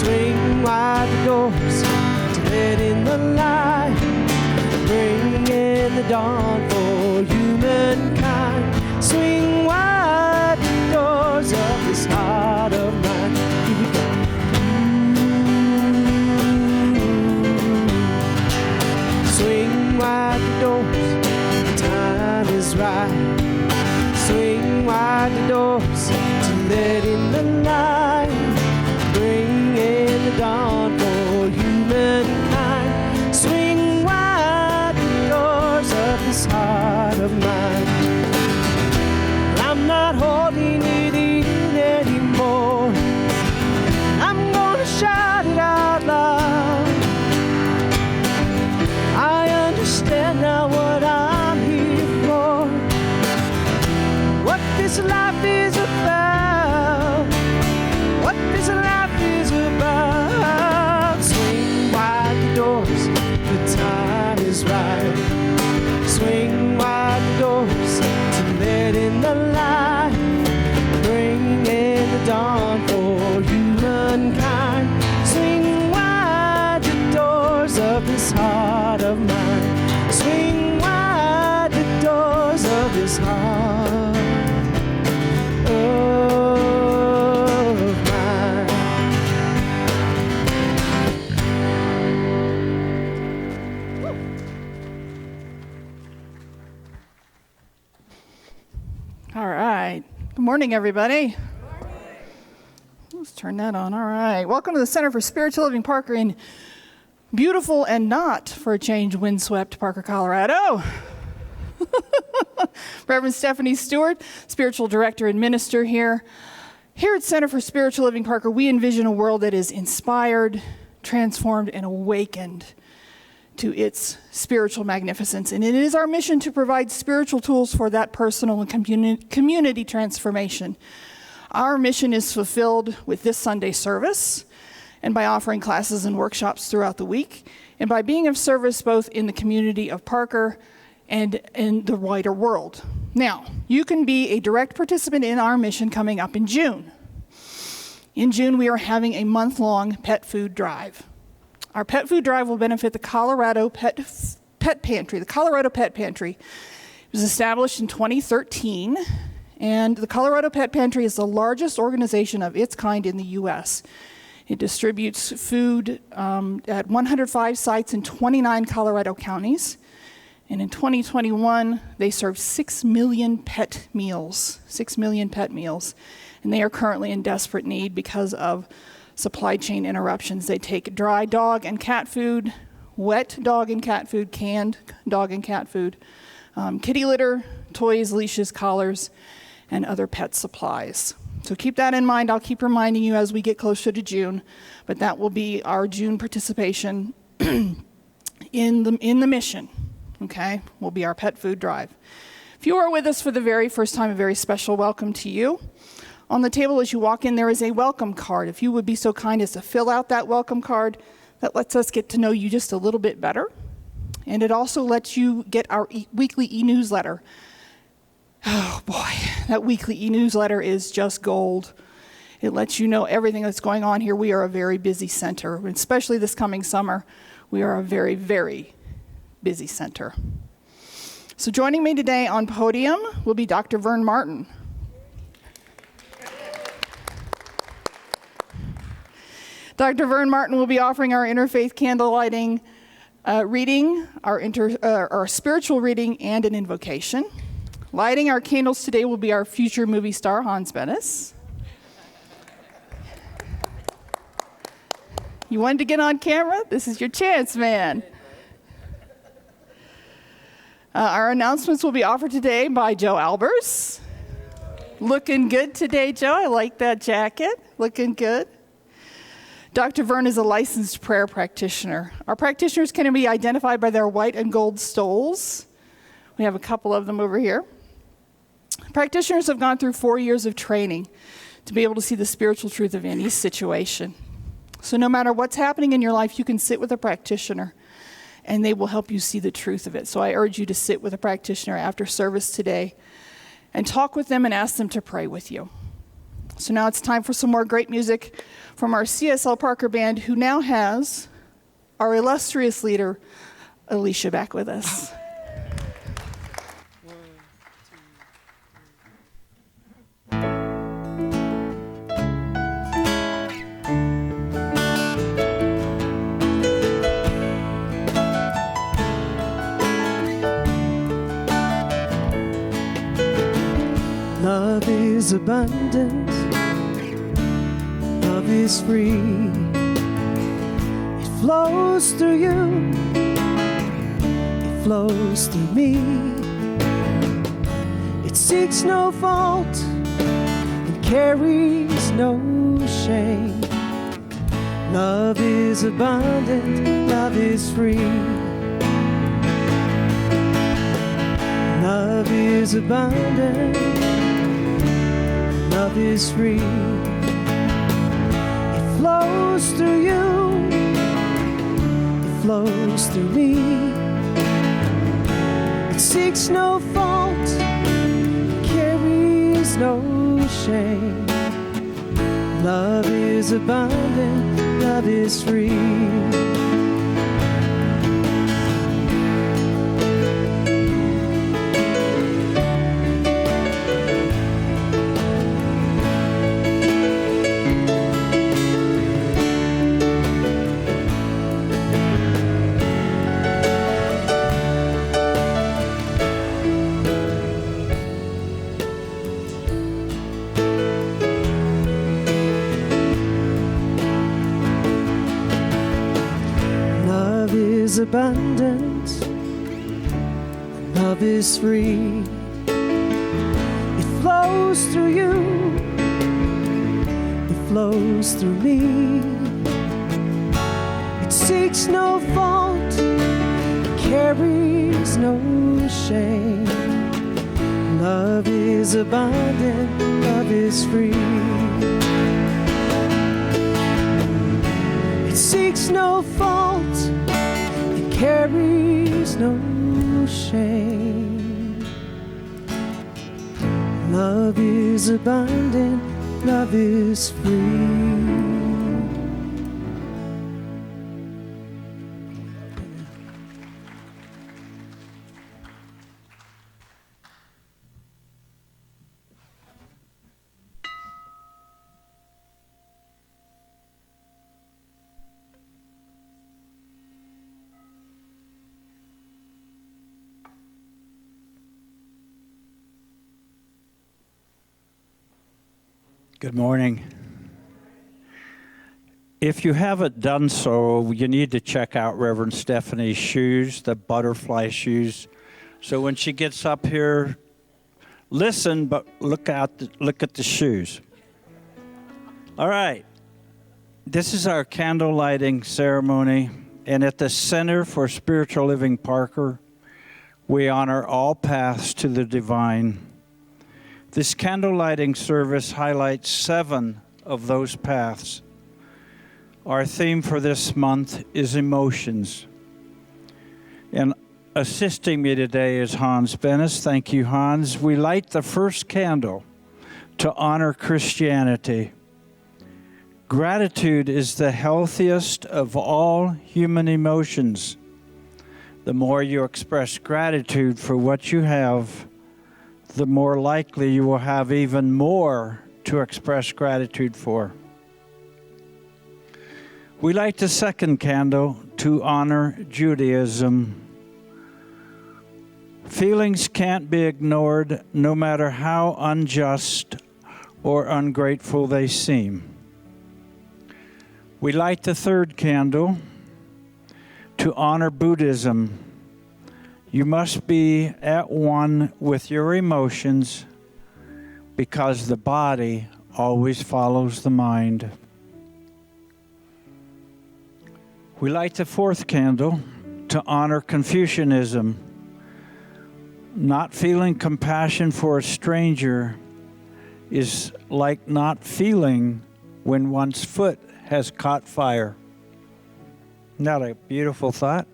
Swing wide the doors to let in the light. Bring in the dawn for humankind. Swing wide the doors of this heart of mine. Here we go. Swing wide the doors, the time is right. Swing wide the doors to let in the light. Bring in the dawn for humankind. Swing wide the doors of this heart of mine. I'm not holding it in anymore. I'm gonna shout it out loud. I understand now what I'm here for. What this life is about. What this life is about. Swing wide the doors, the time is right. Swing wide the doors to let in the light. Bring in the dawn for humankind. Swing wide the doors of this heart of mine. Swing wide the doors of this heart of mine. All right. Good morning, everybody. Let's turn that on. All right. Welcome to the Center for Spiritual Living Parker in beautiful and not, for a change, windswept Parker, Colorado. Reverend Stephanie Stewart, Spiritual Director and Minister here. Here at Center for Spiritual Living Parker, we envision a world that is inspired, transformed, and awakened to its spiritual magnificence. And it is our mission to provide spiritual tools for that personal and community transformation. Our mission is fulfilled with this Sunday service, and by offering classes and workshops throughout the week, and by being of service both in the community of Parker and in the wider world. Now, you can be a direct participant in our mission coming up in June. In June, we are having a month-long pet food drive. Our pet food drive will benefit the Colorado Pet Pantry. The Colorado Pet Pantry was established in 2013, and the Colorado Pet Pantry is the largest organization of its kind in the U.S. It distributes food at 105 sites in 29 Colorado counties. And in 2021, they served 6 million pet meals. 6 million pet meals. And they are currently in desperate need because of supply chain interruptions. They take dry dog and cat food, wet dog and cat food, canned dog and cat food, kitty litter, toys, leashes, collars, and other pet supplies. So keep that in mind. I'll keep reminding you as we get closer to June, but that will be our June participation in the mission. Okay, will be our pet food drive. If you are with us for the very first time, a very special welcome to you. On the table as you walk in, there is a welcome card. If you would be so kind as to fill out that welcome card, that lets us get to know you just a little bit better. And it also lets you get our weekly e-newsletter. Oh boy, that weekly e-newsletter is just gold. It lets you know everything that's going on here. We are a very busy center, especially this coming summer. We are a very, very busy center. So joining me today on podium will be Dr. Vern Martin. Dr. Vern Martin will be offering our interfaith candle lighting reading, our spiritual reading, and an invocation. Lighting our candles today will be our future movie star, Hans Bennis. You wanted to get on camera? This is your chance, man. Our announcements will be offered today by Joe Albers. Looking good today, Joe. I like that jacket. Looking good. Dr. Vern is a licensed prayer practitioner. Our practitioners can be identified by their white and gold stoles. We have a couple of them over here. Practitioners have gone through 4 years of training to be able to see the spiritual truth of any situation. So no matter what's happening in your life, you can sit with a practitioner and they will help you see the truth of it. So I urge you to sit with a practitioner after service today and talk with them and ask them to pray with you. So now it's time for some more great music from our CSL Parker Band, who now has our illustrious leader, Alicia, back with us. Love is abundant, love is free. It flows through you, it flows through me. It seeks no fault, it carries no shame. Love is abundant, love is free. Love is abundant, love is free. It flows through you, it flows through me. It seeks no fault, it carries no shame. Love is abundant, love is free. Abundant, love is free. It flows through you, it flows through me. It seeks no fault, it carries no shame. Love is abundant, love is free. It seeks no fault, carries no shame. Love is abundant, love is free. Good morning. If you haven't done so, you need to check out Reverend Stephanie's shoes, the butterfly shoes. So when she gets up here, listen, but look at the shoes. All right. This is our candle lighting ceremony, and at the Center for Spiritual Living Parker, we honor all paths to the divine. This candle lighting service highlights 7 of those paths. Our theme for this month is emotions. And assisting me today is Hans Bennis. Thank you, Hans. We light the first candle to honor Christianity. Gratitude is the healthiest of all human emotions. The more you express gratitude for what you have, the more likely you will have even more to express gratitude for. We light the second candle to honor Judaism. Feelings can't be ignored, no matter how unjust or ungrateful they seem. We light the third candle to honor Buddhism. You must be at one with your emotions because the body always follows the mind. We light the fourth candle to honor Confucianism. Not feeling compassion for a stranger is like not feeling when one's foot has caught fire. Isn't that a beautiful thought?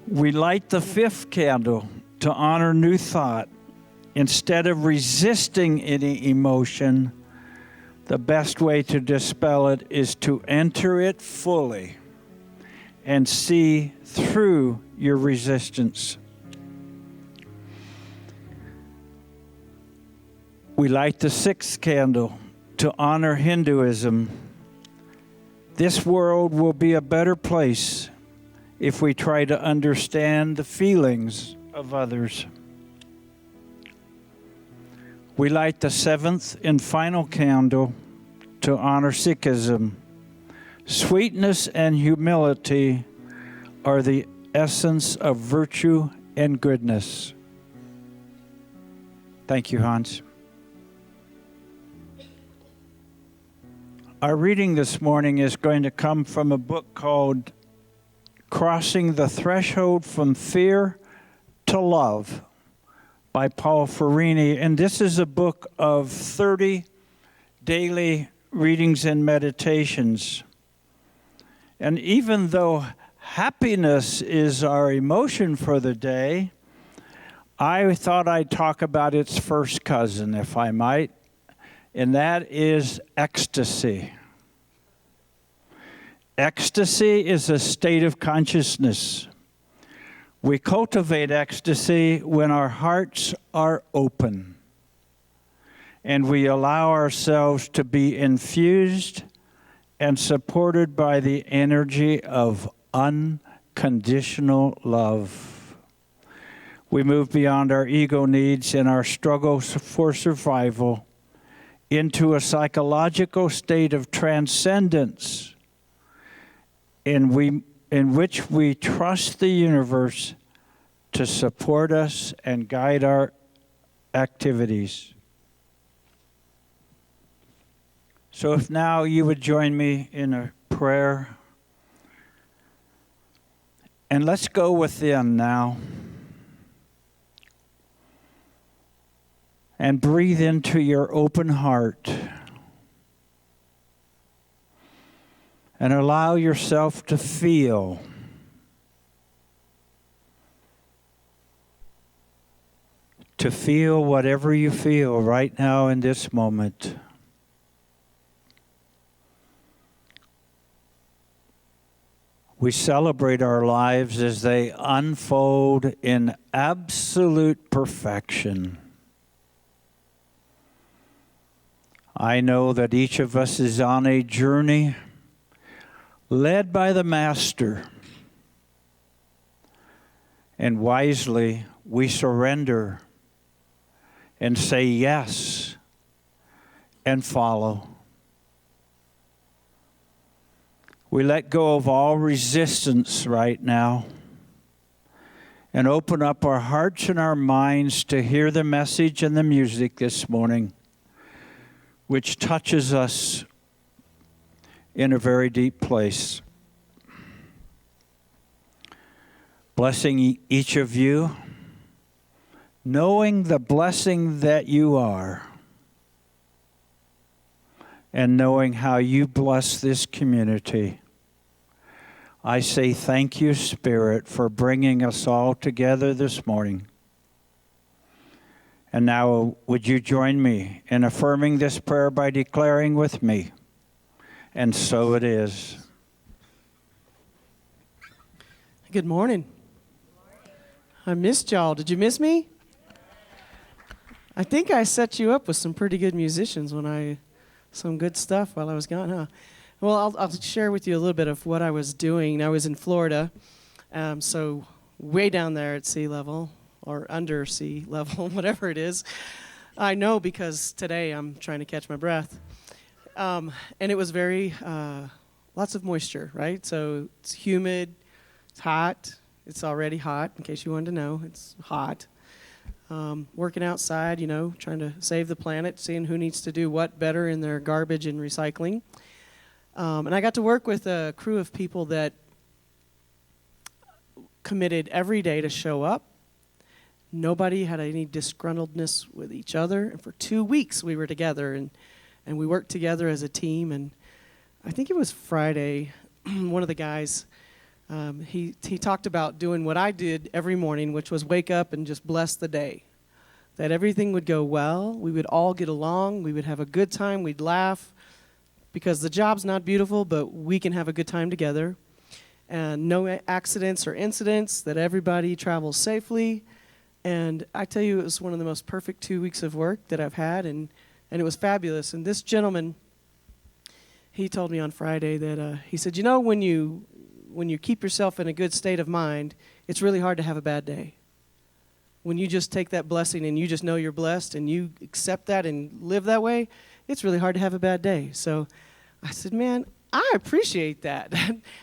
We light the fifth candle to honor New Thought. Instead of resisting any emotion, The best way to dispel it is to enter it fully and see through your resistance. We light the sixth candle to honor Hinduism. This world will be a better place if we try to understand the feelings of others. We light the seventh and final candle to honor Sikhism. Sweetness and humility are the essence of virtue and goodness. Thank you, Hans. Our reading this morning is going to come from a book called Crossing the Threshold from Fear to Love by Paul Ferrini. And this is a book of 30 daily readings and meditations. And even though happiness is our emotion for the day, I thought I'd talk about its first cousin, if I might. And that is ecstasy. Ecstasy is a state of consciousness. We cultivate ecstasy when our hearts are open and we allow ourselves to be infused and supported by the energy of unconditional love. We move beyond our ego needs and our struggles for survival into a psychological state of transcendence in which we trust the universe to support us and guide our activities. So if now you would join me in a prayer, and let's go within now. And breathe into your open heart. And allow yourself to feel. To feel whatever you feel right now in this moment. We celebrate our lives as they unfold in absolute perfection. I know that each of us is on a journey led by the Master. And wisely, we surrender and say yes and follow. We let go of all resistance right now and open up our hearts and our minds to hear the message and the music this morning, which touches us in a very deep place. Blessing each of you, knowing the blessing that you are, and knowing how you bless this community. I say thank you, Spirit, for bringing us all together this morning. And now, would you join me in affirming this prayer by declaring with me, and so it is. Good morning. I missed y'all. Did you miss me? I think I set you up with some pretty good musicians some good stuff while I was gone, huh? Well, I'll share with you a little bit of what I was doing. I was in Florida, so way down there at sea level, or under sea level, whatever it is. I know because today I'm trying to catch my breath. And it was very, lots of moisture, right? So it's humid, it's hot. It's already hot, in case you wanted to know. It's hot. Working outside, trying to save the planet, seeing who needs to do what better in their garbage and recycling. And I got to work with a crew of people that committed every day to show up. Nobody had any disgruntledness with each other. And for 2 weeks we were together, and we worked together as a team. And I think it was Friday, one of the guys, he talked about doing what I did every morning, which was wake up and just bless the day. That everything would go well, we would all get along, we would have a good time, we'd laugh, because the job's not beautiful, but we can have a good time together. And no accidents or incidents, that everybody travels safely. And I tell you, it was one of the most perfect 2 weeks of work that I've had, and it was fabulous. And this gentleman, he told me on Friday that, he said, you know, when you keep yourself in a good state of mind, it's really hard to have a bad day. When you just take that blessing and you just know you're blessed and you accept that and live that way, it's really hard to have a bad day. So I said, man, I appreciate that.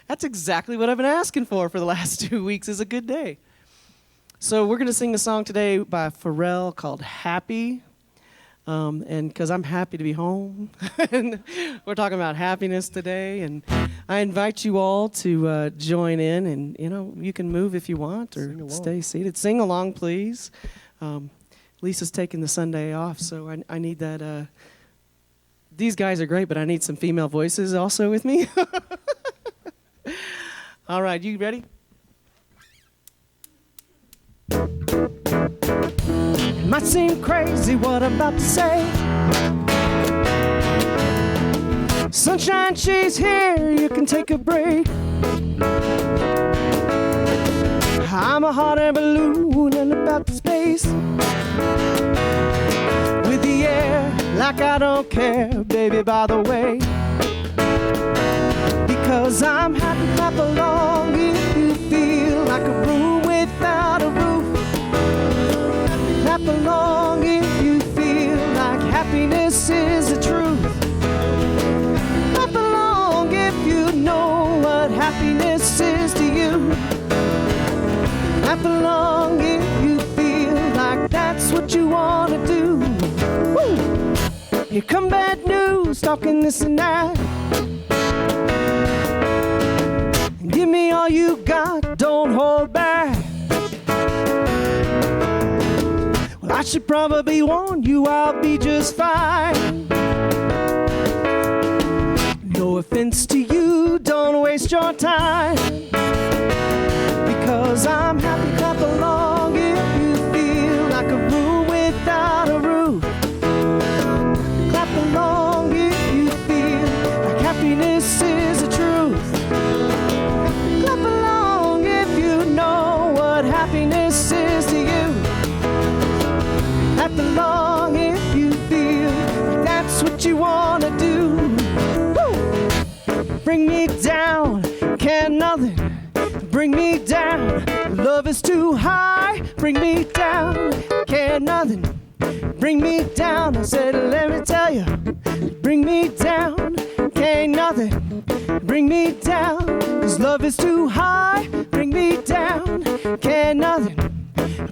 That's exactly what I've been asking for the last 2 weeks, is a good day. So we're going to sing a song today by Pharrell called Happy. And because I'm happy to be home. And we're talking about happiness today. And I invite you all to join in. And, you know, you can move if you want or stay seated. Sing along, please. Lisa's taking the Sunday off, so I need that. These guys are great, but I need some female voices also with me. All right, you ready? It might seem crazy what I'm about to say. Sunshine, she's here, you can take a break. I'm a hot air balloon and about to space. With the air, like I don't care, baby, by the way. Because I'm happy, clap along if you feel like a room without a roof. Clap along if you feel like happiness is the truth. Clap along if you know what happiness is to you. Clap along if you feel like that's what you want to do. Woo! Here come bad news, talking this and that. Give me all you got, don't hold back. Well, I should probably warn you, I'll be just fine. No offense to you, don't waste your time. Because I'm happy, clap along if you feel like a room without a roof. Clap along if you feel like happiness is the truth. Clap along if you know what happiness is to you. Clap along if you feel like that's what you want to do. Woo! Bring me down, can't nothing bring me down. Love is too high, bring me down. Can't nothing bring me down. I said, let me tell you, bring me down. Can't nothing bring me down. 'Cause love is too high, bring me down. Can't nothing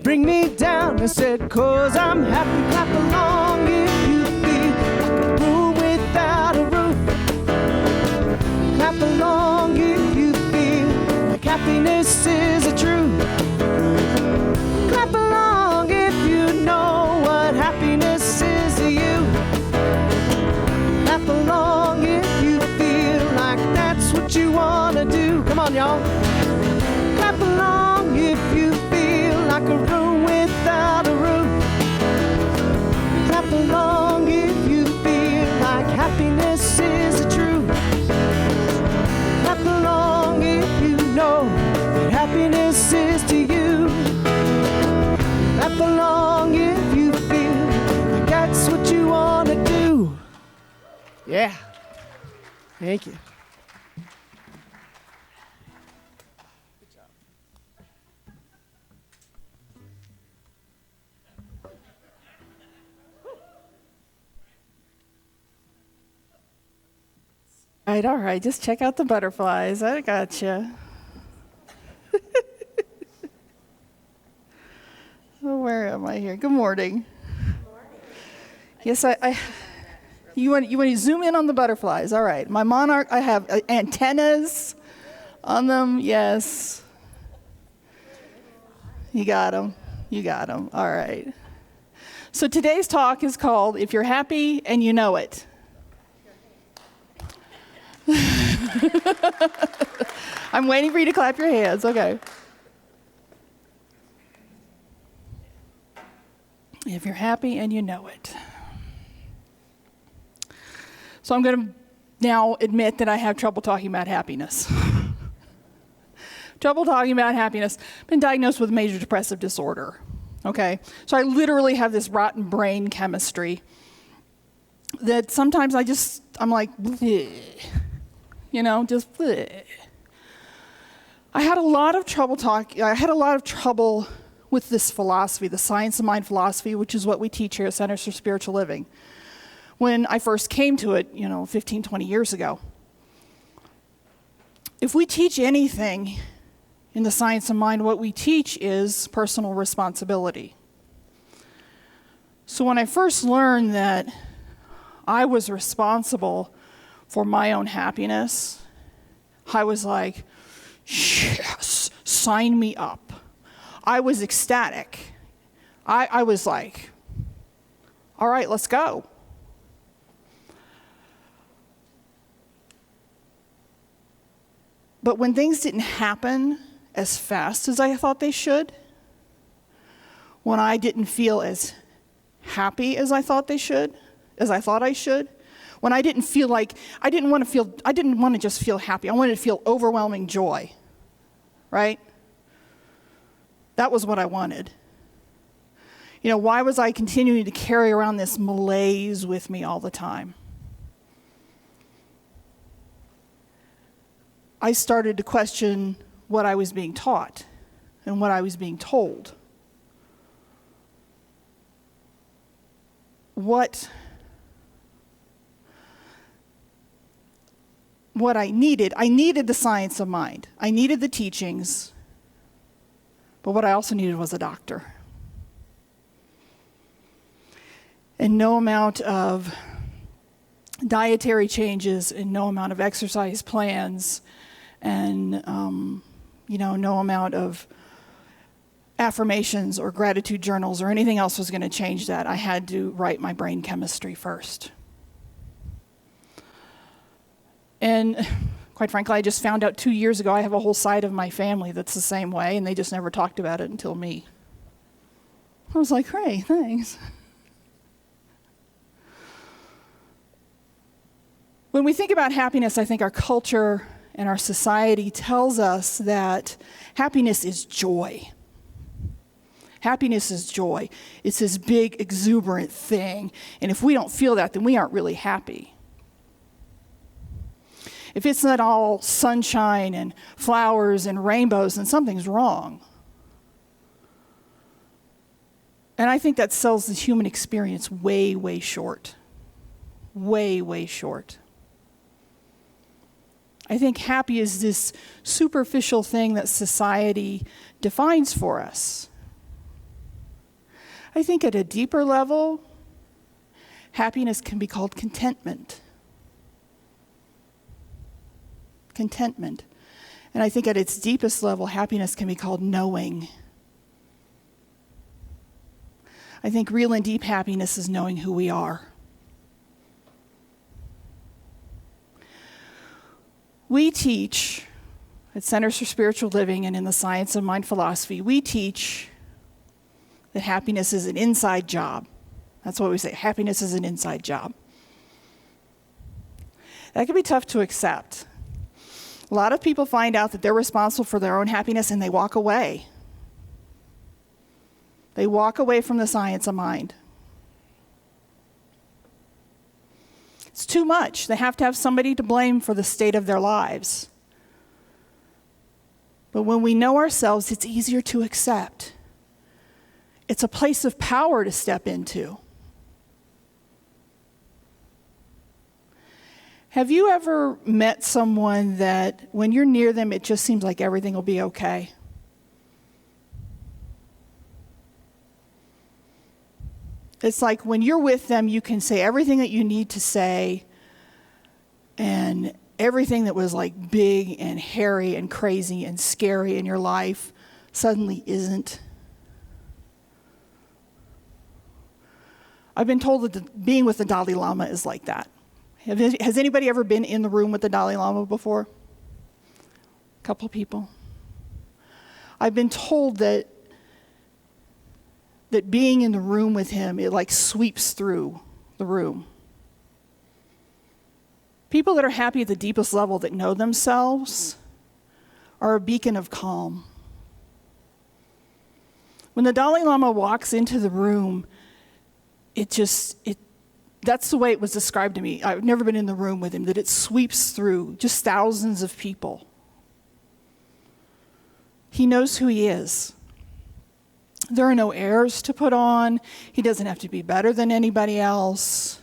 bring me down. I said, 'cause I'm happy, clap along if you feel like a room without a roof. Clap along if you feel like happiness is the truth. Clap along if you know what happiness is to you. Clap along if you feel like that's what you want to do. Come on, y'all. Clap along if you feel like a room without a roof. Clap along if you feel like happiness is the truth. Clap along if you know that happiness is to you. Clap along if you feel like that's what you want to do. Yeah. Thank you. All right, just check out the butterflies. I gotcha. Oh, where am I here? Good morning. Yes, you want to zoom in on the butterflies. All right. My monarch, I have antennas on them. Yes. You got them. You got them. All right. So today's talk is called If You're Happy and You Know It. I'm waiting for you to clap your hands. Okay. If you're happy and you know it. So I'm going to now admit that I have trouble talking about happiness. Trouble talking about happiness. Been diagnosed with major depressive disorder. Okay? So I literally have this rotten brain chemistry that sometimes I'm like, bleh. You know, just bleh. I had a lot of trouble with this philosophy, the science of mind philosophy, which is what we teach here at Centers for Spiritual Living. When I first came to it, 15, 20 years ago. If we teach anything in the science of mind, what we teach is personal responsibility. So when I first learned that I was responsible for my own happiness, I was like, yes, sign me up. I was ecstatic. I was like, all right, let's go. But when things didn't happen as fast as I thought they should, when I didn't feel as happy as I thought I should, when I didn't feel like, I didn't want to just feel happy. I wanted to feel overwhelming joy, right? That was what I wanted. Why was I continuing to carry around this malaise with me all the time? I started to question what I was being taught and what I was being told. What I needed the science of mind. I needed the teachings. But what I also needed was a doctor. And no amount of dietary changes and no amount of exercise plans and, no amount of affirmations or gratitude journals or anything else was going to change that. I had to write my brain chemistry first. And quite frankly, I just found out 2 years ago I have a whole side of my family that's the same way, and they just never talked about it until me. I was like, hey, thanks. When we think about happiness, I think our culture and our society tells us that happiness is joy. Happiness is joy. It's this big, exuberant thing. And if we don't feel that, then we aren't really happy. If it's not all sunshine and flowers and rainbows, then something's wrong. And I think that sells the human experience way, way short. Way, way short. I think happy is this superficial thing that society defines for us. I think at a deeper level, happiness can be called contentment. Contentment. And I think at its deepest level, happiness can be called knowing. I think real and deep happiness is knowing who we are. We teach at Centers for Spiritual Living and in the Science of Mind philosophy, we teach that happiness is an inside job. That's what we say. Happiness is an inside job. That can be tough to accept. A lot of people find out that they're responsible for their own happiness and they walk away. They walk away from the science of mind. It's too much. They have to have somebody to blame for the state of their lives. But when we know ourselves, it's easier to accept. It's a place of power to step into. Have you ever met someone that when you're near them, it just seems like everything will be okay? It's like when you're with them, you can say everything that you need to say, and everything that was like big and hairy and crazy and scary in your life suddenly isn't. I've been told that being with the Dalai Lama is like that. Has anybody ever been in the room with the Dalai Lama before? A couple of people. I've been told that being in the room with him, it like sweeps through the room. People that are happy at the deepest level, that know themselves, are a beacon of calm. When the Dalai Lama walks into the room, that's the way it was described to me. I've never been in the room with him, that it sweeps through just thousands of people. He knows who he is. There are no airs to put on. He doesn't have to be better than anybody else.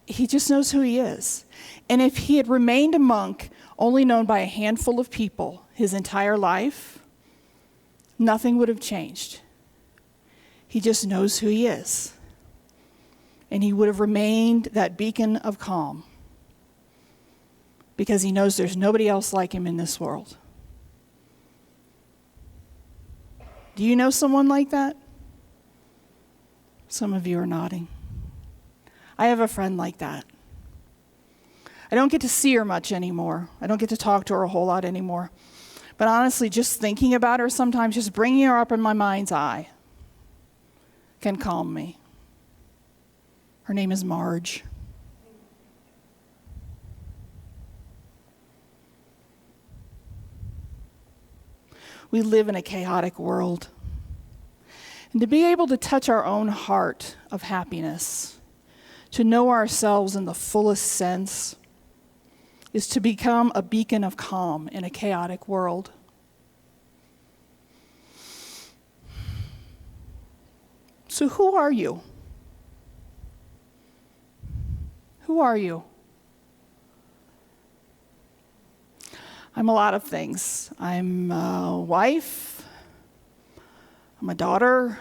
He just knows who he is. And if he had remained a monk, only known by a handful of people his entire life, nothing would have changed. He just knows who he is. And he would have remained that beacon of calm because he knows there's nobody else like him in this world. Do you know someone like that? Some of you are nodding. I have a friend like that. I don't get to see her much anymore. I don't get to talk to her a whole lot anymore. But honestly, just thinking about her sometimes, just bringing her up in my mind's eye, can calm me. Her name is Marge. We live in a chaotic world. And to be able to touch our own heart of happiness, to know ourselves in the fullest sense, is to become a beacon of calm in a chaotic world. So who are you? Who are you? I'm a lot of things. I'm a wife. I'm a daughter.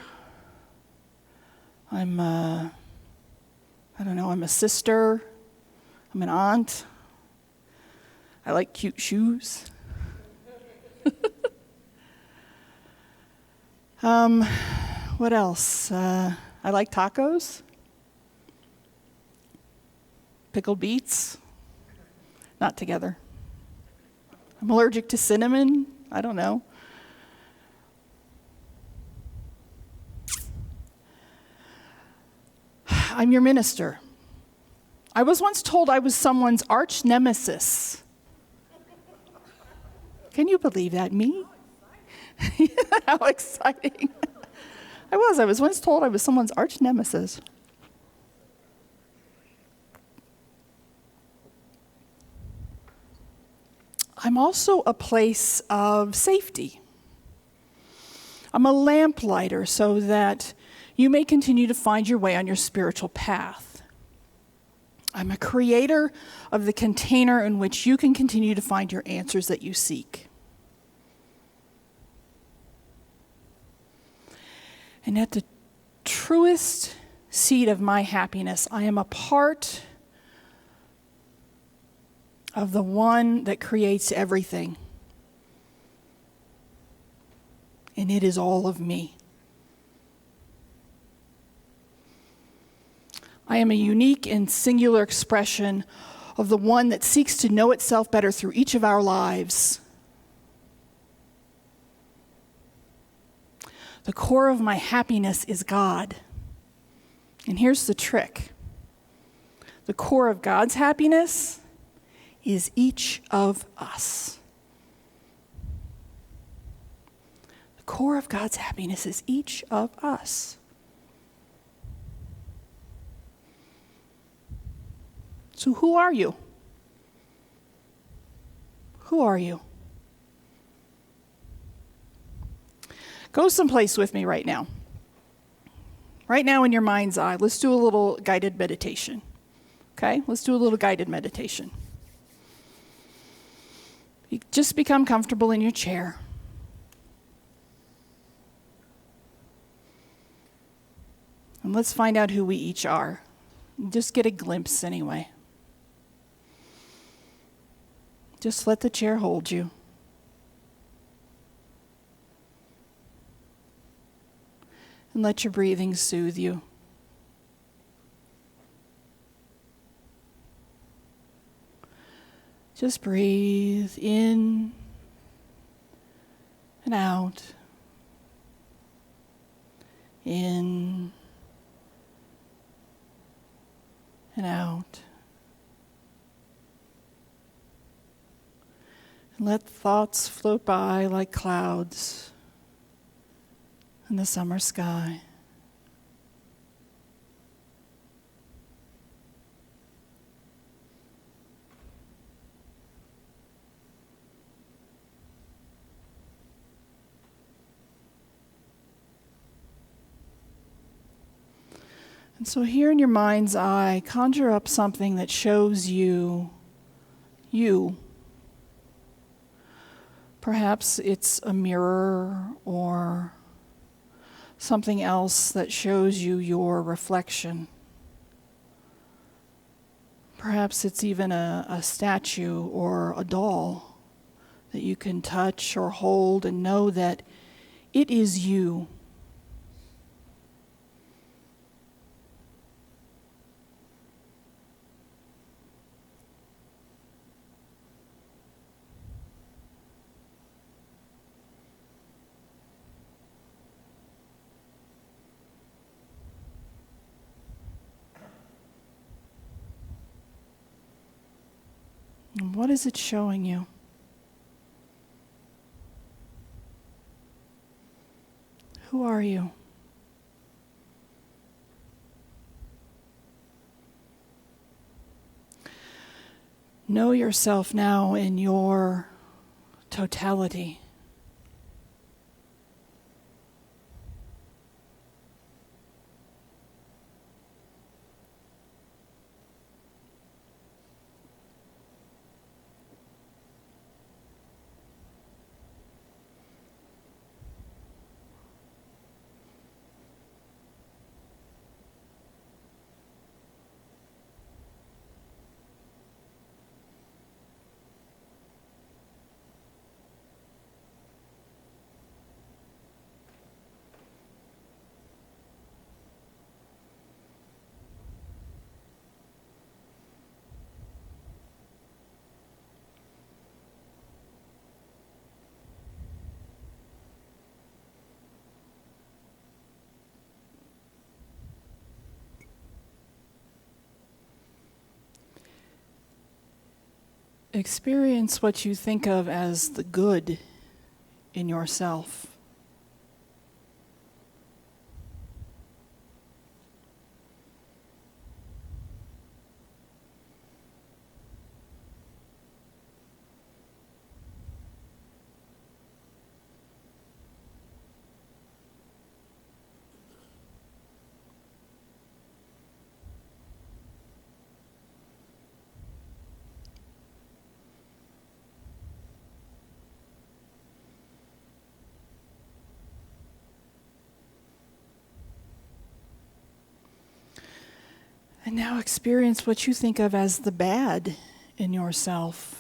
I'm a sister. I'm an aunt. I like cute shoes. What else? I like tacos. Pickled beets. Not together. I'm allergic to cinnamon. I don't know. I'm your minister. I was once told I was someone's arch nemesis. Can you believe that? Me? How exciting. I was once told I was someone's arch nemesis. I'm also a place of safety. I'm a lamplighter so that you may continue to find your way on your spiritual path. I'm a creator of the container in which you can continue to find your answers that you seek. And at the truest seat of my happiness, I am a part of the one that creates everything. And it is all of me. I am a unique and singular expression of the one that seeks to know itself better through each of our lives. The core of my happiness is God. And here's the trick. The core of God's happiness is each of us. The core of God's happiness is each of us. So who are you? Who are you? Go someplace with me right now. Right now in your mind's eye, let's do a little guided meditation. Okay? Let's do a little guided meditation. You just become comfortable in your chair. And let's find out who we each are. Just get a glimpse anyway. Just let the chair hold you. And let your breathing soothe you. Just breathe in and out. In and out. And let thoughts float by like clouds in the summer sky. And so here in your mind's eye, conjure up something that shows you. Perhaps it's a mirror or something else that shows you your reflection. Perhaps it's even a statue or a doll that you can touch or hold and know that it is you. And what is it showing you? Who are you? Know yourself now in your totality. Experience what you think of as the good in yourself. And now experience what you think of as the bad in yourself.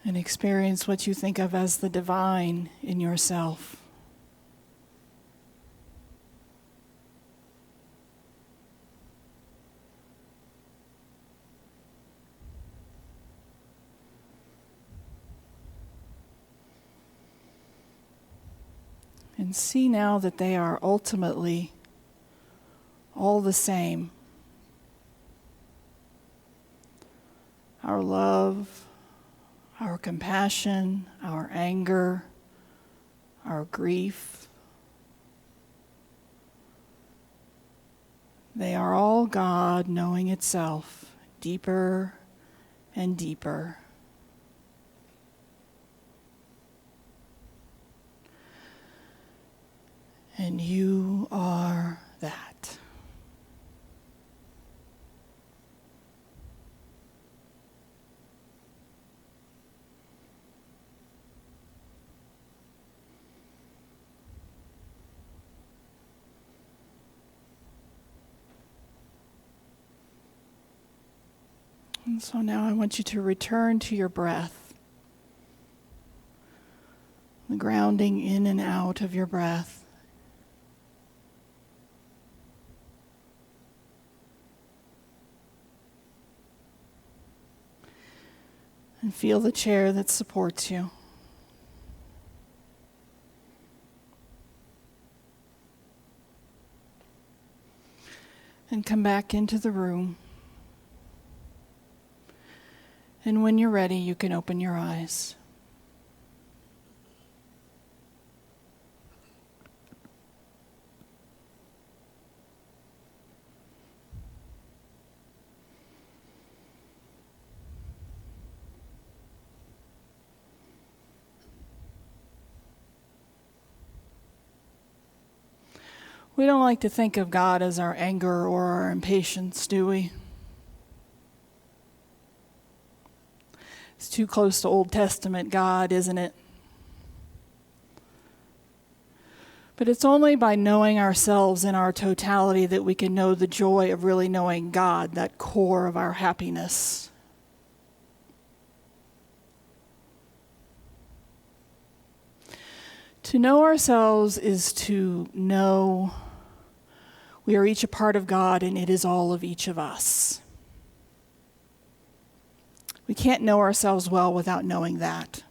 And experience what you think of as the divine in yourself. And see now that they are ultimately all the same. Our love, our compassion, our anger, our grief. They are all God knowing itself deeper and deeper. And you are that. And so now I want you to return to your breath. The grounding in and out of your breath. And feel the chair that supports you. And come back into the room. And when you're ready, you can open your eyes. We don't like to think of God as our anger or our impatience, do we? It's too close to Old Testament God, isn't it? But it's only by knowing ourselves in our totality that we can know the joy of really knowing God, that core of our happiness. To know ourselves is to know we are each a part of God and it is all of each of us. We can't know ourselves well without knowing that.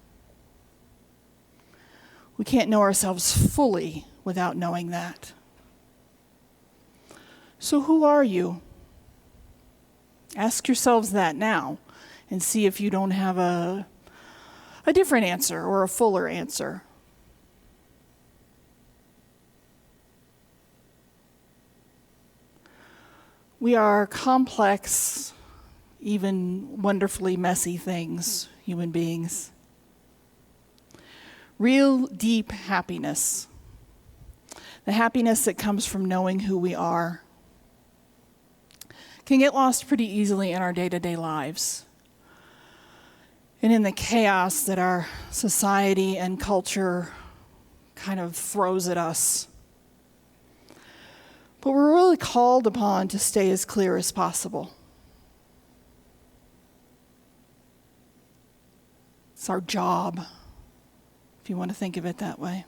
We can't know ourselves fully without knowing that. So who are you? Ask yourselves that now and see if you don't have a different answer or a fuller answer. We are complex, even wonderfully messy things, human beings. Real deep happiness. The happiness that comes from knowing who we are can get lost pretty easily in our day-to-day lives. And in the chaos that our society and culture kind of throws at us. But we're really called upon to stay as clear as possible. It's our job, if you want to think of it that way.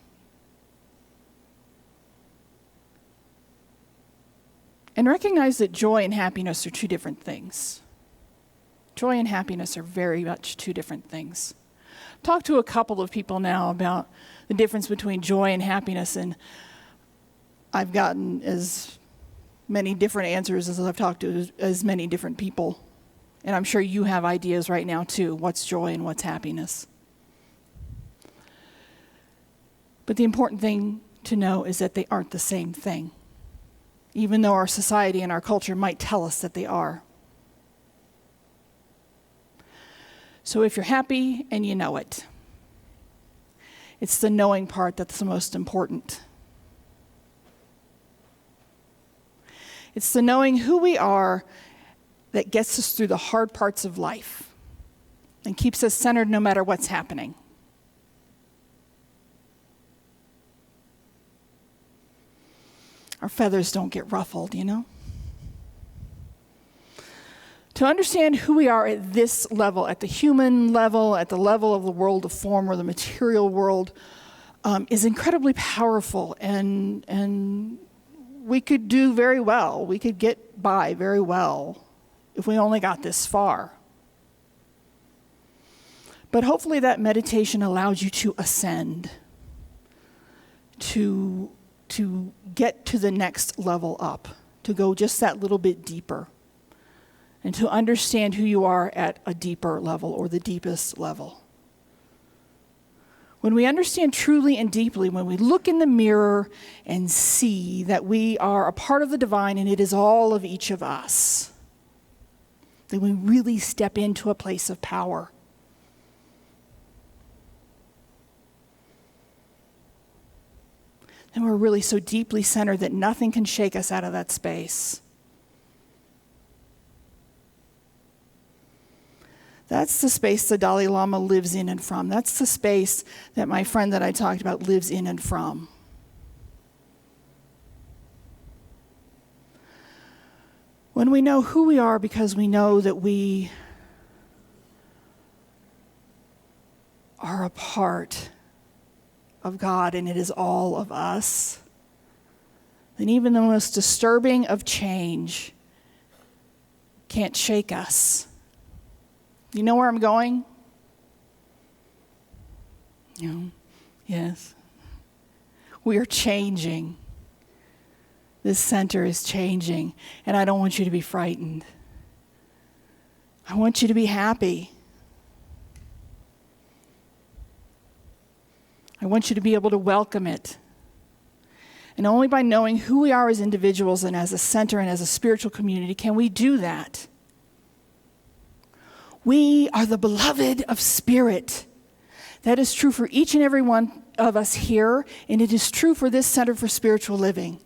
And recognize that joy and happiness are two different things. Joy and happiness are very much two different things. I've talked to a couple of people now about the difference between joy and happiness, and I've gotten as many different answers as I've talked to as many different people. And I'm sure you have ideas right now too. What's joy and what's happiness? But the important thing to know is that they aren't the same thing, even though our society and our culture might tell us that they are. So if you're happy and you know it, it's the knowing part that's the most important. It's the knowing who we are that gets us through the hard parts of life and keeps us centered no matter what's happening. Our feathers don't get ruffled, you know? To understand who we are at this level, at the human level, at the level of the world of form or the material world, is incredibly powerful, and we could do very well. We could get by very well if we only got this far. But hopefully that meditation allows you to ascend, to get to the next level up, to go just that little bit deeper, and to understand who you are at a deeper level or the deepest level. When we understand truly and deeply, when we look in the mirror and see that we are a part of the divine and it is all of each of us, then we really step into a place of power. And we're really so deeply centered that nothing can shake us out of that space. That's the space the Dalai Lama lives in and from. That's the space that my friend that I talked about lives in and from. When we know who we are because we know that we are a part of God and it is all of us, then even the most disturbing of change can't shake us. You know where I'm going? Yes. We are changing. This center is changing, and I don't want you to be frightened. I want you to be happy. I want you to be able to welcome it. And only by knowing who we are as individuals and as a center and as a spiritual community can we do that. We are the beloved of Spirit. That is true for each and every one of us here, and it is true for this Center for Spiritual Living.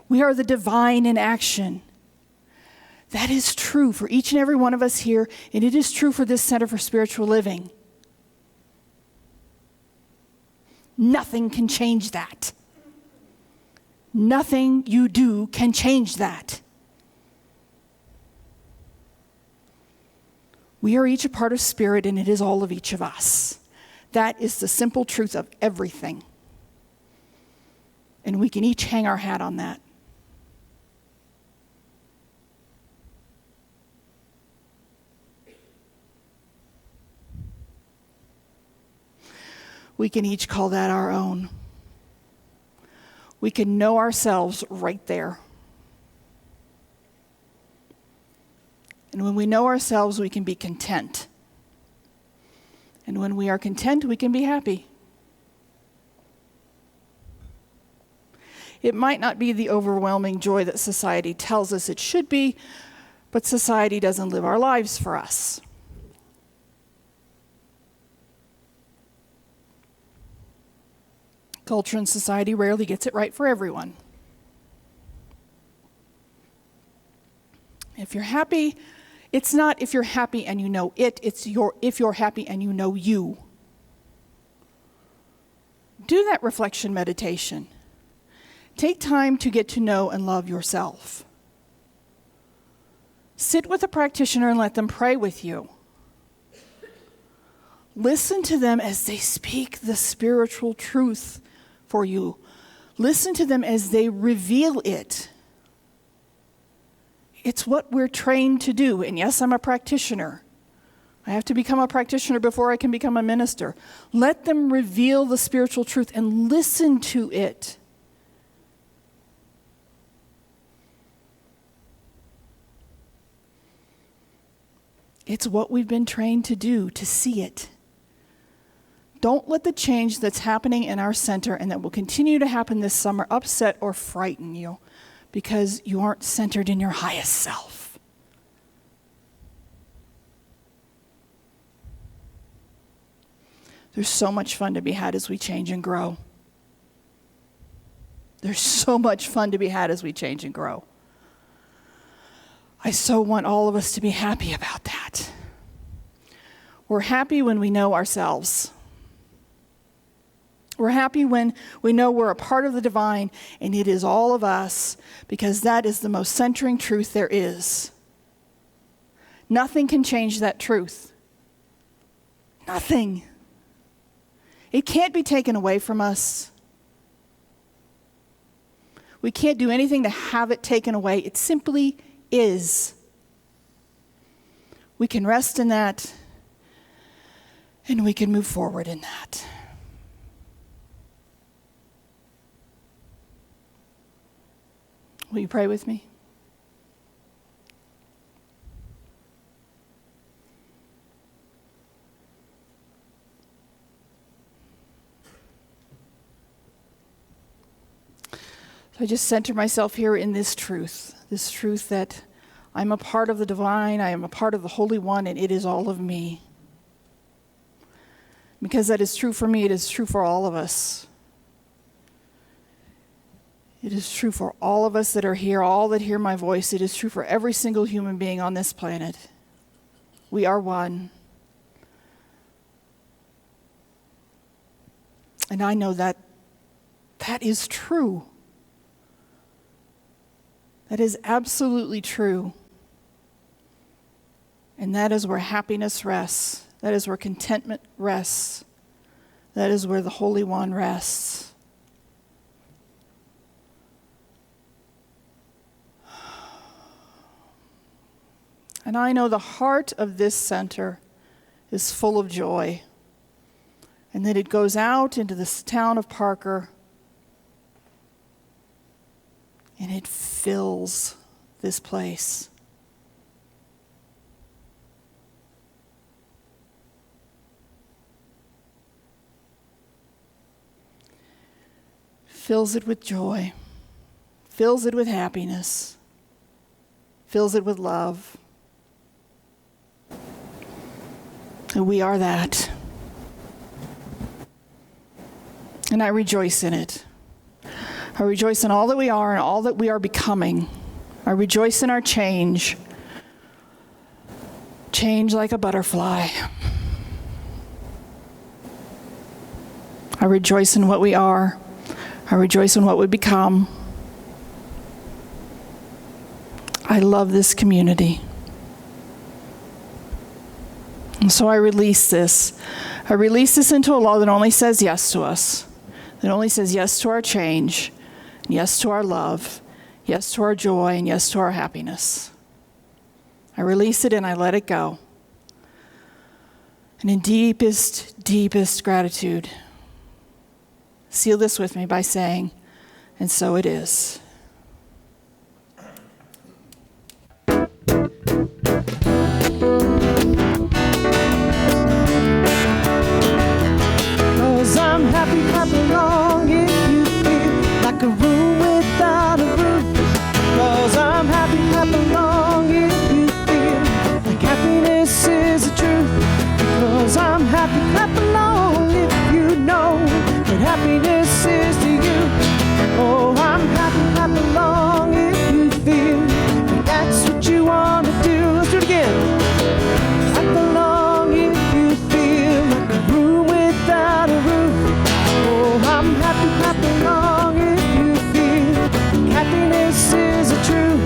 We are the divine in action. That is true for each and every one of us here, and it is true for this Center for Spiritual Living. Nothing can change that. Nothing you do can change that. We are each a part of Spirit, and it is all of each of us. That is the simple truth of everything. And we can each hang our hat on that. We can each call that our own. We can know ourselves right there. And when we know ourselves, we can be content. And when we are content, we can be happy. It might not be the overwhelming joy that society tells us it should be, but society doesn't live our lives for us. Culture and society rarely gets it right for everyone. If you're happy, it's not if you're happy and you know it, it's if you're happy and you know you. Do that reflection meditation. Take time to get to know and love yourself. Sit with a practitioner and let them pray with you. Listen to them as they speak the spiritual truth for you. Listen to them as they reveal it. It's what we're trained to do. And yes, I'm a practitioner. I have to become a practitioner before I can become a minister. Let them reveal the spiritual truth and listen to it. It's what we've been trained to do, to see it. Don't let the change that's happening in our center and that will continue to happen this summer upset or frighten you because you aren't centered in your highest self. There's so much fun to be had as we change and grow. There's so much fun to be had as we change and grow. I so want all of us to be happy about that. We're happy when we know ourselves. We're happy when we know we're a part of the divine and it is all of us, because that is the most centering truth there is. Nothing can change that truth. Nothing. It can't be taken away from us. We can't do anything to have it taken away. It simply is. We can rest in that and we can move forward in that. Will you pray with me? So I just center myself here in this truth that I'm a part of the divine, I am a part of the Holy One, and it is all of me. Because that is true for me, it is true for all of us. It is true for all of us that are here, all that hear my voice. It is true for every single human being on this planet. We are one. And I know that that is true. That is absolutely true. And that is where happiness rests. That is where contentment rests. That is where the Holy One rests. And I know the heart of this center is full of joy, and that it goes out into this town of Parker, and it fills this place. Fills it with joy, fills it with happiness, fills it with love. And we are that. And I rejoice in it. I rejoice in all that we are and all that we are becoming. I rejoice in our change. Change like a butterfly. I rejoice in what we are. I rejoice in what we become. I love this community. And so I release this. I release this into a law that only says yes to us, that only says yes to our change, and yes to our love, yes to our joy, and yes to our happiness. I release it and I let it go. And in deepest, deepest gratitude, seal this with me by saying, and so it is. I'm happy, clap along if you feel like a room without a roof. 'Cause I'm happy, clap along if you feel like happiness is the truth. Because I'm happy, clap along if you know what happiness is to you. Oh, I'm happy, clap along if you feel like that's what you want to do. Let's do it again. Clap along if you feel like a room without a roof. I'm happy, clap along if you feel happiness is the truth.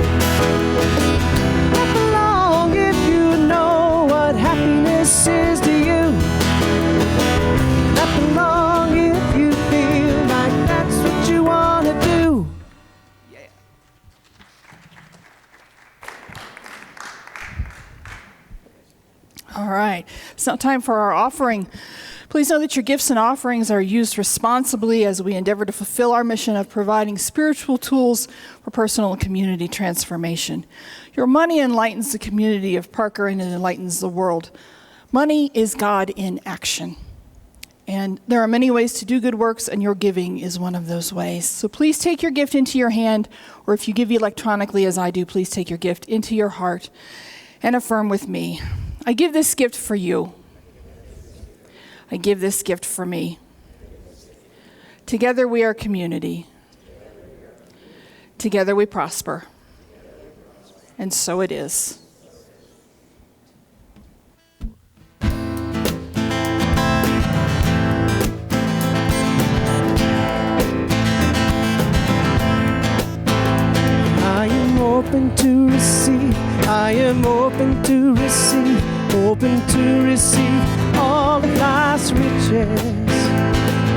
Clap along if you know what happiness is to you. Clap along if you feel like that's what you want to do. Yeah. All right. It's now time for our offering. Please know that your gifts and offerings are used responsibly as we endeavor to fulfill our mission of providing spiritual tools for personal and community transformation. Your money enlightens the community of Parker and it enlightens the world. Money is God in action. And there are many ways to do good works, and your giving is one of those ways. So please take your gift into your hand, or if you give electronically as I do, please take your gift into your heart and affirm with me, I give this gift for you. I give this gift for me. Together we are community. Together we prosper. And so it is. I am open to receive. I am open to receive. Open to receive all of life's riches.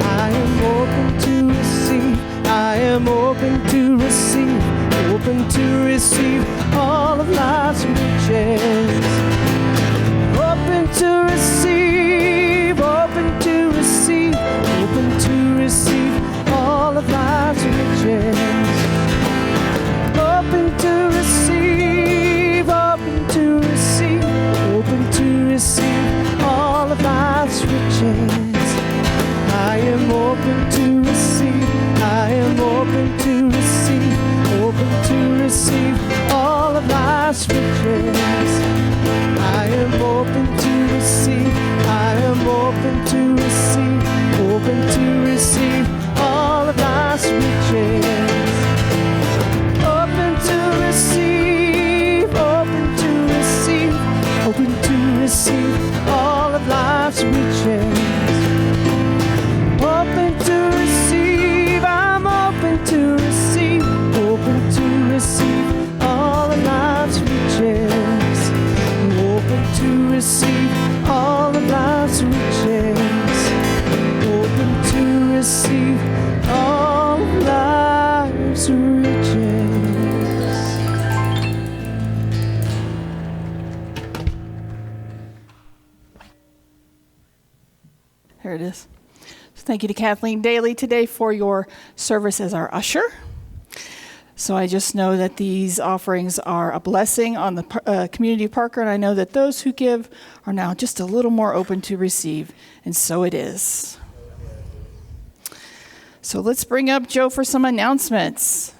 I am open to receive. I am open to receive. Open to receive all of life's riches. Open to receive. Open to receive. Open to receive all of life's riches. Open to receive. Open to receive. Open to receive all of life's riches. I am open to receive. I am open to receive. Open to receive all of life's riches. I am open to receive. I am open to receive. Open to receive all of life's riches. Open to receive. Open to receive. Open to receive all of life's riches. Open to receive, I'm open to receive. Open to receive all of life's riches. receive all of life's riches. There it is. So thank you to Kathleen Daly today for your service as our usher. So I just know that these offerings are a blessing on the community of Parker, and I know that those who give are now just a little more open to receive, and so it is. So let's bring up Joe for some announcements.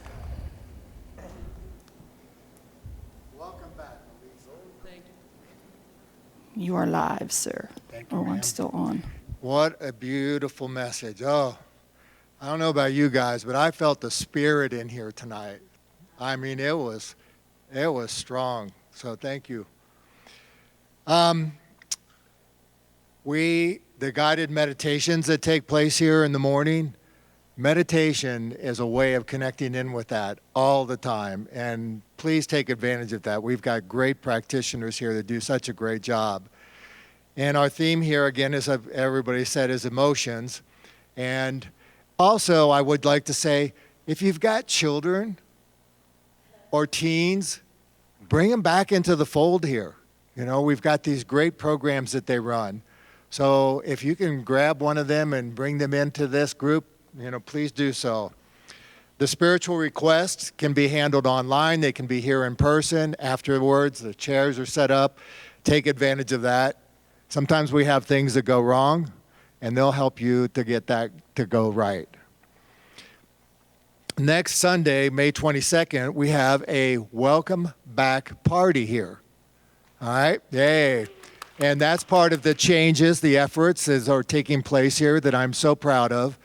Welcome back. You are live, sir. Thank you, Oh, ma'am. I'm still on. What a beautiful message. Oh, I don't know about you guys, but I felt the spirit in here tonight. I mean, it was strong. So thank you. The guided meditations that take place here in the morning, meditation is a way of connecting in with that all the time. And please take advantage of that. We've got great practitioners here that do such a great job. And our theme here, again, as everybody said, is emotions. And also, I would like to say, if you've got children or teens, bring them back into the fold here. You know, we've got these great programs that they run. So if you can grab one of them and bring them into this group, you know, please do so. The spiritual requests can be handled online. They can be here in person afterwards. The chairs are set up. Take advantage of that. Sometimes we have things that go wrong, and they'll help you to get that to go right. Next Sunday, May 22nd, we have a welcome back party here. All right? Yay. And that's part of the changes, the efforts that are taking place here that I'm so proud of.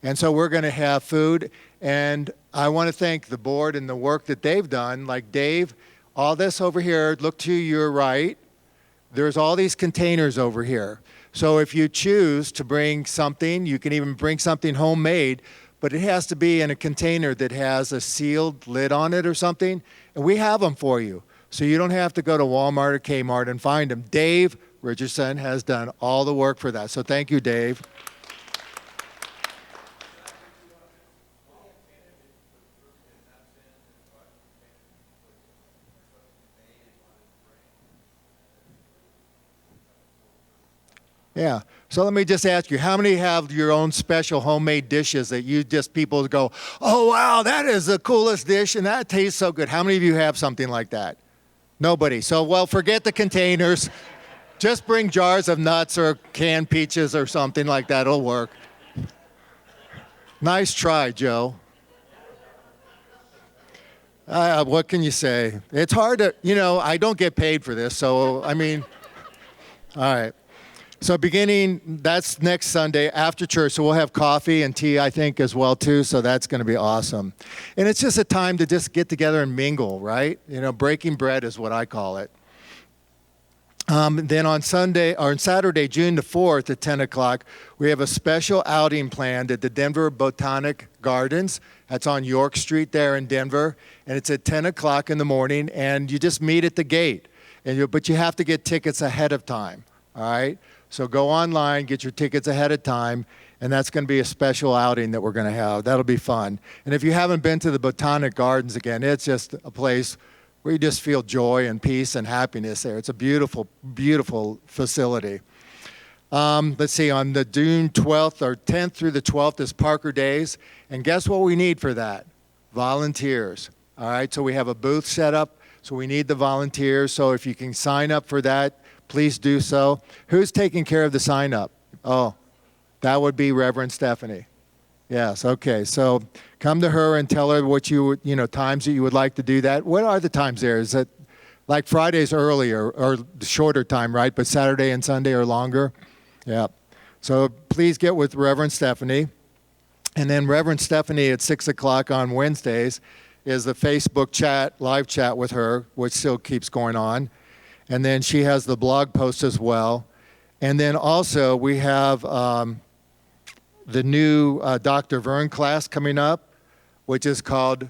And so we're going to have food. And I want to thank the board and the work that they've done. Like Dave, all this over here, look to your right. There's all these containers over here. So if you choose to bring something, you can even bring something homemade, but it has to be in a container that has a sealed lid on it or something. And we have them for you. So you don't have to go to Walmart or Kmart and find them. Dave Richardson has done all the work for that. So thank you, Dave. Yeah. So let me just ask you, how many have your own special homemade dishes that you just people go, oh, wow, that is the coolest dish and that tastes so good. How many of you have something like that? Nobody. So, well, forget the containers. Just bring jars of nuts or canned peaches or something like that. It'll work. Nice try, Joe. What can you say? It's hard to, I don't get paid for this. So, I mean, all right. So that's next Sunday after church. So we'll have coffee and tea, I think, as well, too. So that's going to be awesome. And it's just a time to just get together and mingle, right? Breaking bread is what I call it. Then on Saturday, June the 4th at 10 o'clock, we have a special outing planned at the Denver Botanic Gardens. That's on York Street there in Denver. And it's at 10 o'clock in the morning. And you just meet at the gate. But you have to get tickets ahead of time, all right? So go online, get your tickets ahead of time, and that's going to be a special outing that we're going to have. That'll be fun. And if you haven't been to the Botanic Gardens again, it's just a place where you just feel joy and peace and happiness there. It's a beautiful, beautiful facility. Let's see, on the June 12th or 10th through the 12th is Parker Days. And guess what we need for that? Volunteers. All right, so we have a booth set up, so we need the volunteers. So if you can sign up for that, please do so. Who's taking care of the sign up? Oh, that would be Reverend Stephanie. Yes, okay. So come to her and tell her what times that you would like to do that. What are the times there? Is it like Fridays earlier or shorter time, right? But Saturday and Sunday are longer? Yeah. So please get with Reverend Stephanie. And then Reverend Stephanie at 6 o'clock on Wednesdays is the Facebook chat, live chat with her, which still keeps going on. And then she has the blog post as well. And then also we have the new Dr. Vern class coming up, which is called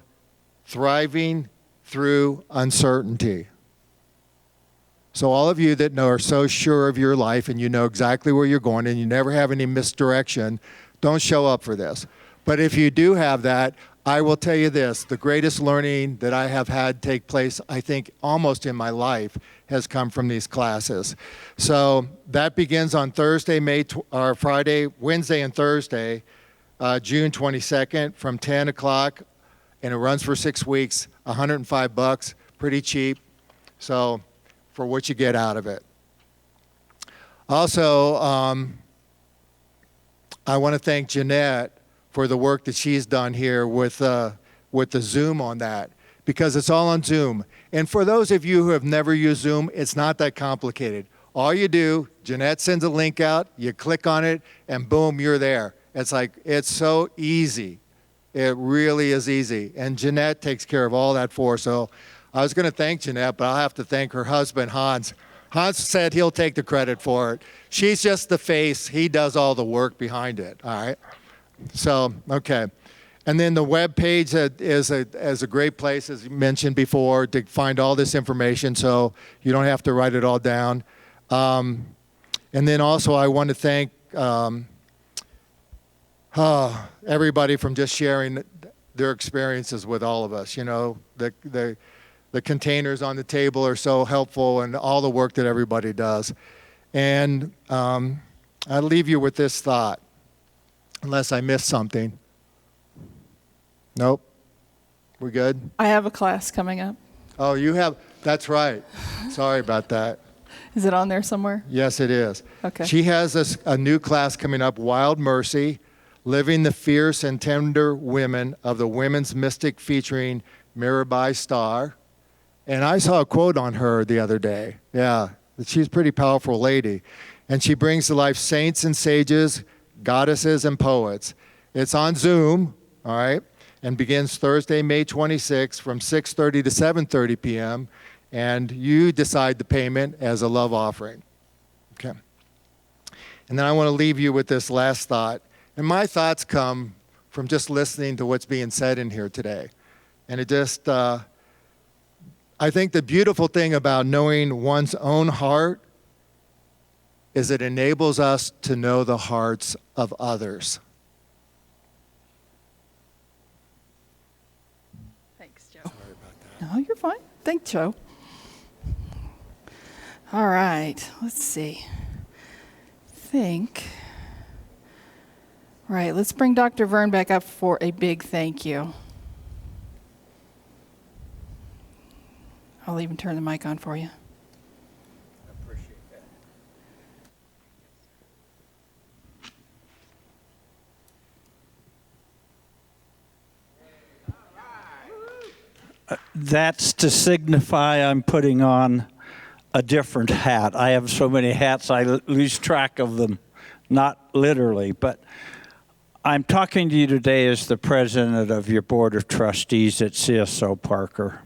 Thriving Through Uncertainty. So all of you that are so sure of your life and you know exactly where you're going and you never have any misdirection, don't show up for this. But if you do have that, I will tell you this, the greatest learning that I have had take place, I think, almost in my life has come from these classes. So that begins on Thursday, or Friday, Wednesday and Thursday, June 22nd from 10 o'clock, and it runs for 6 weeks, $105, pretty cheap. So for what you get out of it. Also, I want to thank Jeanette for the work that she's done here with the Zoom on that, because it's all on Zoom. And for those of you who have never used Zoom, it's not that complicated. All you do, Jeanette sends a link out, you click on it, and boom, you're there. It's so easy. It really is easy. And Jeanette takes care of all that for us. So I was going to thank Jeanette, but I'll have to thank her husband, Hans. Hans said he'll take the credit for it. She's just the face. He does all the work behind it, all right? So, okay. And then the web page is a great place, as mentioned before, to find all this information, so you don't have to write it all down. And then also I want to thank everybody from just sharing their experiences with all of us. You know, the containers on the table are so helpful, and all the work that everybody does. And I'll leave you with this thought, unless I missed something. Nope. We're good? I have a class coming up. Oh, you have? That's right. Sorry about that. Is it on there somewhere? Yes, it is. Okay. She has a new class coming up, Wild Mercy, Living the Fierce and Tender Women of the Women's Mystic, featuring Mirabai Starr. And I saw a quote on her the other day. Yeah, she's a pretty powerful lady. And she brings to life saints and sages, goddesses and poets. It's on Zoom, all right, and begins Thursday, May 26th from 6:30 to 7:30 p.m. And you decide the payment as a love offering. Okay. And then I want to leave you with this last thought. And my thoughts come from just listening to what's being said in here today. And it just, I think the beautiful thing about knowing one's own heart is it enables us to know the hearts of others. Thanks, Joe. Sorry about that. No, you're fine. Thanks, Joe. All right, let's see. Right, let's bring Dr. Vern back up for a big thank you. I'll even turn the mic on for you. I appreciate that. That's to signify I'm putting on a different hat. I have so many hats I lose track of them, not literally, but I'm talking to you today as the president of your board of trustees at CSO Parker.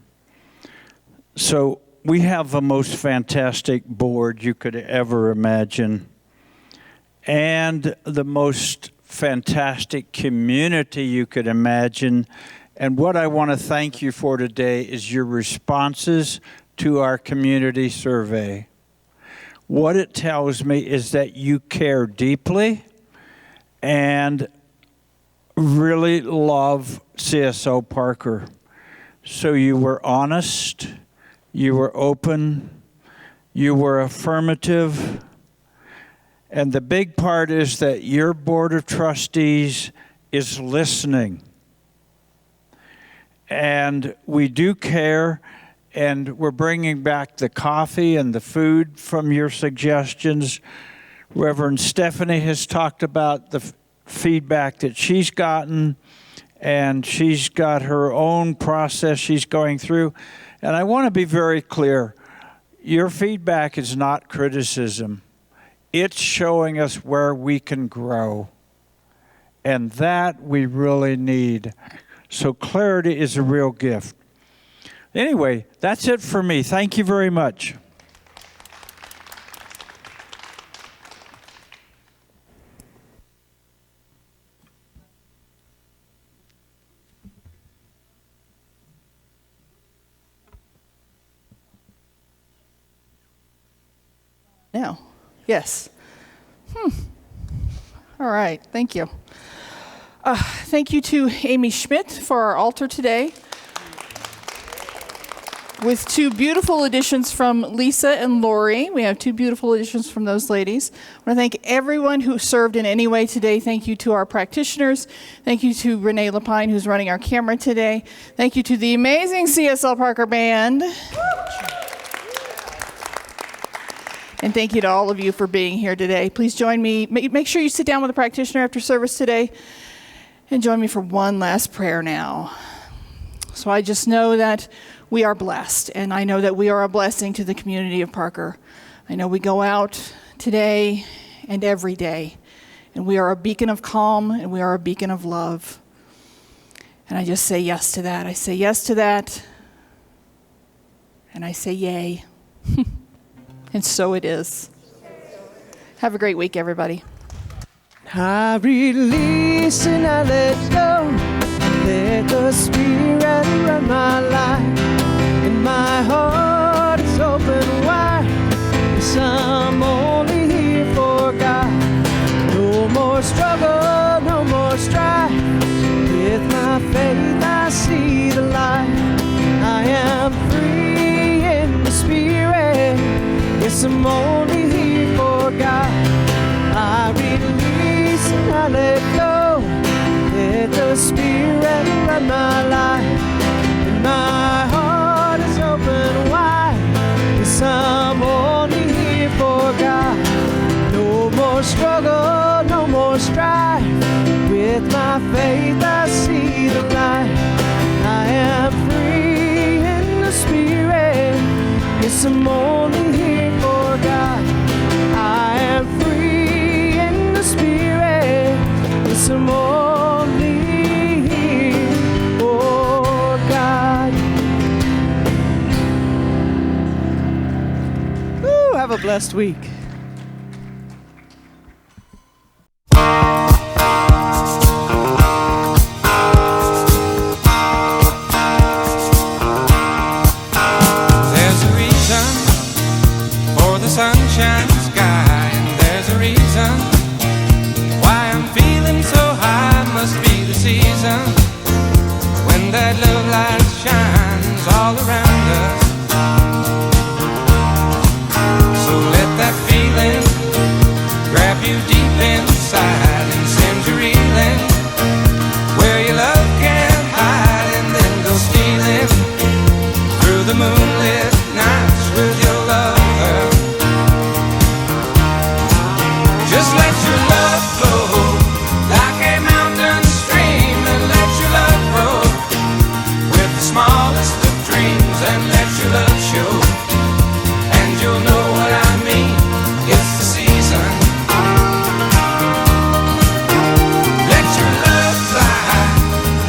So we have the most fantastic board you could ever imagine, and the most fantastic community you could imagine. And what I want to thank you for today is your responses to our community survey. What it tells me is that you care deeply and really love CSO Parker. So you were honest, you were open, you were affirmative, and the big part is that your board of trustees is listening. And we do care. And we're bringing back the coffee and the food from your suggestions. Reverend Stephanie has talked about the feedback that she's gotten, and she's got her own process she's going through. And I want to be very clear. Your feedback is not criticism. It's showing us where we can grow. And that we really need. So clarity is a real gift. Anyway, that's it for me. Thank you very much. Now, yes. All right, thank you. Thank you to Amy Schmidt for our altar today, with two beautiful additions from Lisa and Lori. We have two beautiful additions from those ladies. I want to thank everyone who served in any way today. Thank you to our practitioners. Thank you to Renee Lapine, who's running our camera today. Thank you to the amazing CSL Parker Band. And thank you to all of you for being here today. Please join me. Make sure you sit down with a practitioner after service today. And join me for one last prayer now. So I just know that we are blessed, and I know that we are a blessing to the community of Parker. I know we go out today and every day, and we are a beacon of calm, and we are a beacon of love. And I just say yes to that. I say yes to that, and I say yay. And so it is. Have a great week, everybody. I release and I let go. Let the Spirit run my life. And my heart is open wide. Yes, I'm only here for God. No more struggle, no more strife. With my faith I see the light. I am free in the Spirit. Yes, I'm only here for God. I release and I let go. Let the Spirit run my life. And my heart is open wide. Yes, I'm only here for God. No more struggle, no more strife. With my faith I see the light. I am free in the Spirit. Yes, I'm only here for God. I am free in the Spirit. Yes, I'm only here for God. Woo, have a blessed week. There's a reason for the sunshine sky, and there's a reason why I'm feeling so high. Must be the season when that love light shines all around us. So let that feeling grab you deep inside and send you reeling where your love can't hide, and then go stealing through the moonlit nights with your lover. Just let your love flow like a mountain stream, and let your love grow with the smallest of dreams, and let your love show, and you'll know what I mean. It's the season. Let your love fly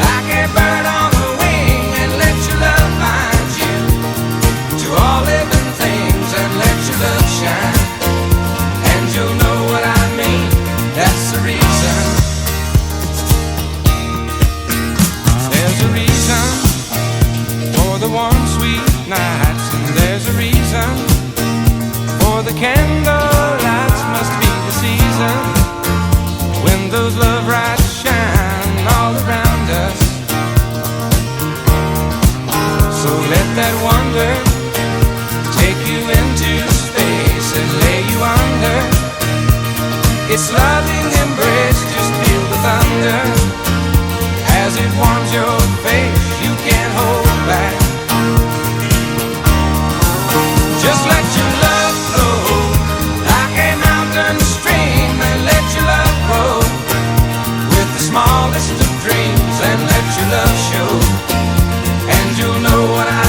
like a bird on the wing, and let your love find you to all living things, and let your love shine, and you'll know what I mean. That's the reason. There's a reason for the warm, sweet nights, and there's a reason for the candle lights. Must be the season when those love lights shine all around us. So let that wonder take you into space and lay you under its loving embrace. Just feel the thunder as it warms your face. You can't hold back. Just let your love flow like a mountain stream, and let your love grow with the smallest of dreams, and let your love show, and you'll know what I